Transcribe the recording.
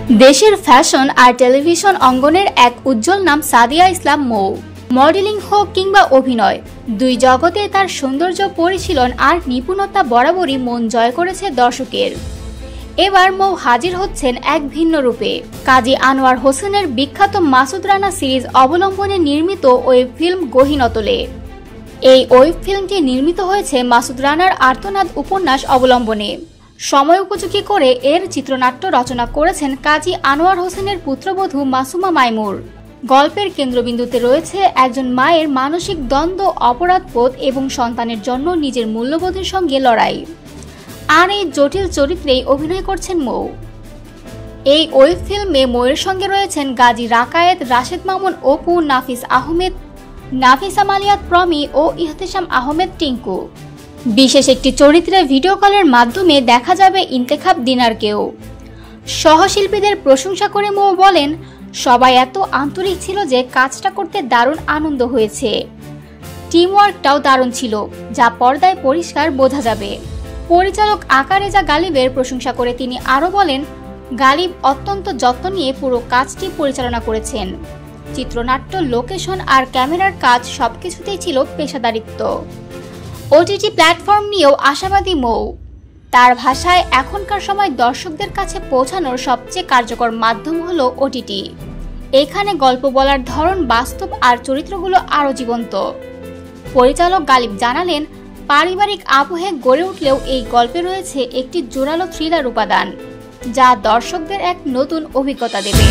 দেশের ফ্যাশন আর টেলিভিশন অঙ্গনের এক উজ্জ্বল নাম সাদিয়া ইসলাম মৌ। মডেলিং হোক কিংবা অভিনয়, দুই জগতে তার সৌন্দর্য, পরিশীলন আর নিপুণতা বরাবরই মন জয় করেছে দর্শকের। এবার মৌ হাজির হচ্ছেন এক ভিন্ন রূপে। কাজী আনোয়ার হোসেনের বিখ্যাত মাসুদ রানা সিরিজ অবলম্বনে নির্মিত ওয়েব ফিল্ম গহীনতলে। এই ওয়েব ফিল্মটি নির্মিত হয়েছে মাসুদ রানার আর্তনাদ উপন্যাস অবলম্বনে। সময় উপযোগী করে এর চিত্রনাট্য রচনা করেছেন কাজী আনোয়ার হোসেনের পুত্রবধূ মাসুমা মাইমুর। গল্পের কেন্দ্রবিন্দুতে রয়েছে একজন মায়ের মানসিক দ্বন্দ্ব, অপরাধবোধ এবং সন্তানের জন্য নিজের মূল্যবোধের সঙ্গে লড়াই। আর এই জটিল চরিত্রেই অভিনয় করছেন মৌ। এই ওয়েব ফিল্মে মৌয়ের সঙ্গে রয়েছেন গাজী রাকায়েত, রাশেদ মামুন অপু, নাফিস আহমেদ, নাফিসা মালিয়াত প্রমি ও ইহতেশাম আহমেদ টিঙ্কু। বিশেষ একটি চরিত্রে ভিডিও কলের মাধ্যমে দেখা যাবে ইন্তেখাব দিনারকেও। সহশিল্পীদের প্রশংসা করে মৌ বলেন, সবাই এত আন্তরিক ছিল যে কাজটা করতে দারুণ আনন্দ হয়েছে। টিমওয়ার্কটাও দারুণ ছিল, যা পর্দায় পরিষ্কার বোঝা যাবে। পরিচালক আকা রেজা গালিবের প্রশংসা করে তিনি আরও বলেন, গালিব অত্যন্ত যত্ন নিয়ে পুরো কাজটি পরিচালনা করেছেন। চিত্রনাট্য, লোকেশন আর ক্যামেরার কাজ সবকিছুতেই ছিল পেশাদারিত্ব। ওটিটি প্ল্যাটফর্ম নিয়েও আশাবাদী মৌ। তার ভাষায় এখনকার সময় দর্শকদের কাছে পৌঁছানোর সবচেয়ে কার্যকর মাধ্যম হলো ওটিটি। এখানে গল্প বলার ধরন বাস্তব আর চরিত্রগুলো আরও জীবন্ত। পরিচালক গালিব জানালেন, পারিবারিক আবহে গড়ে উঠলেও এই গল্পে রয়েছে একটি জোরালো থ্রিলার উপাদান, যা দর্শকদের এক নতুন অভিজ্ঞতা দেবে।